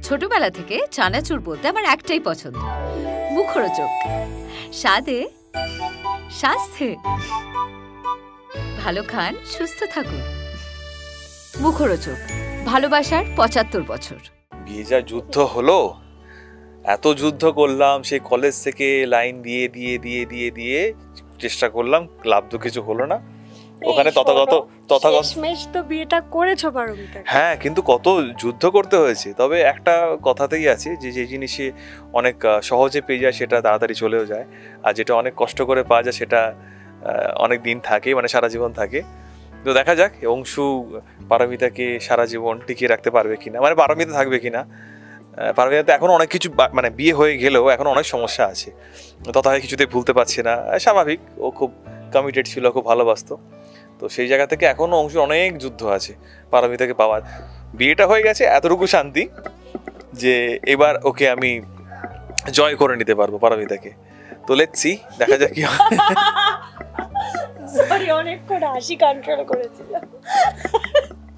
ছোটবেলা থেকে চানাচুর বলতে আমার একটাই পছন্দ, মুখরোচক, স্বাদে স্বাস্থ্যে। ভালো খান, সুস্থ থাকুন। মুখরোচক, ভালোবাসার ৭৫ বছর। বিয়ে যা যুদ্ধ হলো, এত যুদ্ধ করলাম, সেই কলেজ থেকে লাইন দিয়ে দিয়ে দিয়ে দিয়ে দিয়ে চেষ্টা করলাম, লাভ তো কিছু হলো না। ওখানে তথাগত শেষমেশ তো বিয়েটা করেছো পারমিতা। হ্যাঁ, কিন্তু কত যুদ্ধ করতে হয়েছে। তবে একটা কথাতেই আছে যে যে জিনিসে অনেক সহজে পেয়ে যায় সেটা তাড়াতাড়ি চলেও যায়, আর যেটা অনেক কষ্ট করে পাওয়া যায় সেটা অনেক দিন থাকে, মানে সারা জীবন থাকে। তো দেখা যাক অংশু পারমিতাকে সারা জীবন টিকিয়ে রাখতে পারবে কিনা, মানে পারমিতা থাকবে কিনা। পারমিতা এখন অনেক কিছু, মানে বিয়ে হয়ে গেলেও এখন অনেক সমস্যা আছে, তথাপি কিছুতে ভুলতে পারছে না। স্বাভাবিক, ও খুব কমিটেড ছিল, খুব ভালোবাসতো। তো সেই জায়গা থেকে এখনো অংশুর অনেক যুদ্ধ আছে পারমিতাকে পাওয়ার। বিয়েটা হয়ে গেছে, এতটুকু শান্তি যে এবার ওকে আমি জয় করে নিতে পারবো পারমিতাকে। তো লেটস সি, দেখা যাক কি হয়। সরি, অনেকক্ষণ হাসি কন্ট্রোল করেছিলাম।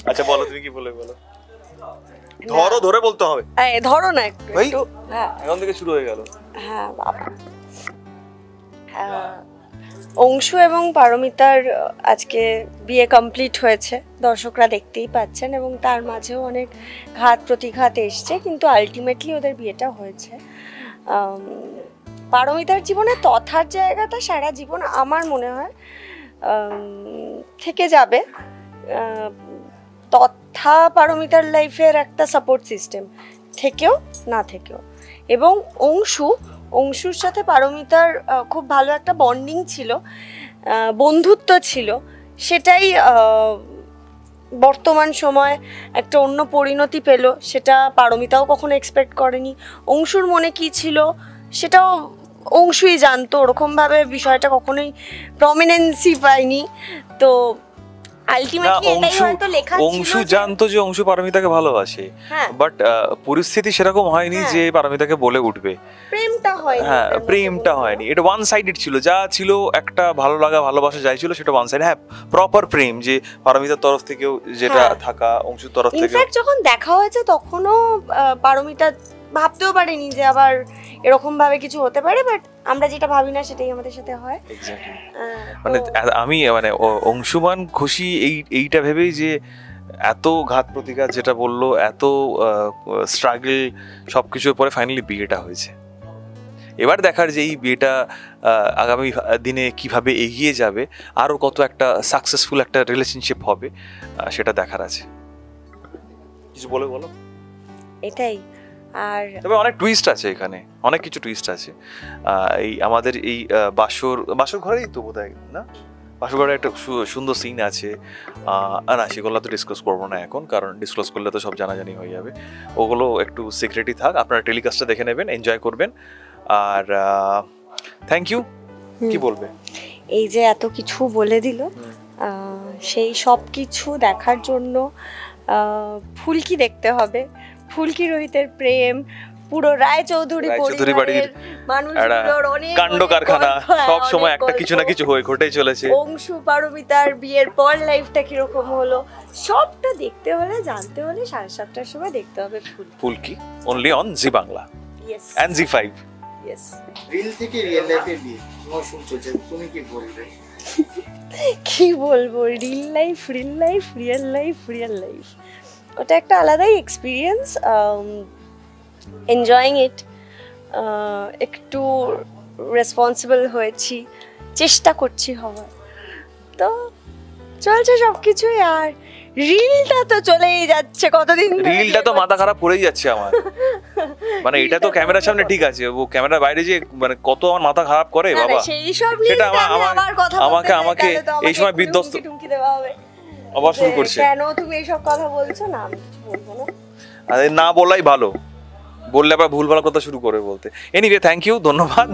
আচ্ছা বলো, তুমি কি বলে বলো। ধরো, ধরে বলতে হবে। ধরো না একটু। হ্যাঁ, এখন থেকে শুরু হয়ে গেল। হ্যাঁ বাবা। অংশু এবং পারমিতার আজকে বিয়ে কমপ্লিট হয়েছে, দর্শকরা দেখতেই পাচ্ছেন, এবং তার মাঝেও অনেক ঘাত প্রতিঘাত এসছে, কিন্তু আলটিমেটলি ওদের বিয়েটা হয়েছে। পারমিতার জীবনে তথার জায়গাটা সারা জীবন আমার মনে হয় থেকে যাবে। তথা পারমিতার লাইফের একটা সাপোর্ট সিস্টেম থেকেও না থেকেও, এবং অংশুর সাথে পারমিতার খুব ভালো একটা বন্ডিং ছিল, বন্ধুত্ব ছিল, সেটাই বর্তমান সময় একটা অন্য পরিণতি পেল। সেটা পারমিতাও কখনো এক্সপেক্ট করেনি। অংশুর মনে কি ছিল সেটাও অংশুই জানতো, ওরকমভাবে বিষয়টা কখনোই প্রমিনেন্সি পায়নি। তো অংশু জানতো যে অংশু পারমিতাকে ভালোবাসে, বাট পরিস্থিতি সেরকম হয়নি যে পারমিতাকে বলে উঠবে। হ্যাঁ, প্রেমটা হয়নি, এটা ওয়ান সাইডেড ছিল। যা ছিল একটা ভালো লাগা, ভালোবাসা যাই ছিল সেটা ওয়ান সাইড। হ্যাঁ, প্রপার প্রেম যে পারমিতার তরফ থেকেও যেটা থাকা, অংশুর তরফ থেকে। ইনফ্যাক্ট যখন দেখা হয়েছে তখনও পারমিতা ভাবতেও পারেনি যে আবার এরকম ভাবে কিছু হতে পারে, বাট আমরা যেটা ভাবি না সেটাই আমাদের সাথে হয়। মানে আমি মানে অংশুমান খুশি এইটা ভেবেই যে এত ঘাত প্রতিঘাত যেটা বললো, এত স্ট্রাগল, সবকিছুর পরে ফাইনালি বিয়েটা হয়েছে। এবার দেখার যে এই বিয়েটা আগামী দিনে কিভাবে এগিয়ে যাবে, আরো কত একটা সাকসেসফুল একটা রিলেশনশিপ হবে, সেটা দেখার আছে। কিছু বলো। এটাই। আর তবে অনেক টুইস্ট আছে এখানে, অনেক কিছু টুইস্ট আছে। এই আমাদের এই বাসর ঘরেই তো বোধহয় না, বাসর ঘরে একটা সুন্দর সিন আছে। না, সেগুলো তো ডিসকাস করবো না এখন, কারণ ডিসক্লোজ করলে তো সব জানাজানি হয়ে যাবে। ওগুলো একটু সিক্রেটই থাক, আপনারা টেলিকাস্টটা দেখে নেবেন, এনজয় করবেন। আর থ্যাংক ইউ। কি বলবে? এই যে এত কিছু বলে দিল, সেই সব কিছু দেখার জন্য ফুলকি দেখতে হবে। ফুলকি রোহিতের প্রেম, পুরো রায়চৌধুরী বাড়ির মানুষগুলোর অনেক কাণ্ড কারখানা, সব সময় একটা কিছু না কিছু হয়ে ঘটেই চলেছে। অংশু পারমিতার বিয়ের পর লাইফটা কিরকম হলো, সবটা দেখতে হলে, জানতে হলে 7:30টার সময় দেখতে হবে Phulki, only on Zee Bangla and Zee5. Yes. Reel থেকে রিয়েল লাইফে বিয়ে মৌসুম চলছে, তুমি কি বলবে? কি বলবো, রিয়েল লাইফ ওটা একটা আলাদাই এক্সপিরিয়েন্স। Enjoying it. একটু রেসপন্সিবল হয়েছি, চেষ্টা করছি হওয়ার, তো চলছে সব কিছুই। আর রিলটা তো চলেই যাচ্ছে, কতদিন রিলটা তো মাথা খারাপ করেই যাচ্ছে আমার। মানে এটা তো ক্যামেরার সামনে ঠিক আছে, ও ক্যামেরার বাইরে যে মানে কত আমার মাথা খারাপ করে বাবা। সেটা আমাকে এই সময় বিধ্বস্ত আবার শুরু করছে। কেন তুমি এইসব কথা বলছো? না, আমি কিছু বলবো না। আরে না বলাই ভালো, বললে আবার ভুলভাল কথা শুরু করে বলতে। এনিওয়ে, থ্যাংক ইউ, ধন্যবাদ।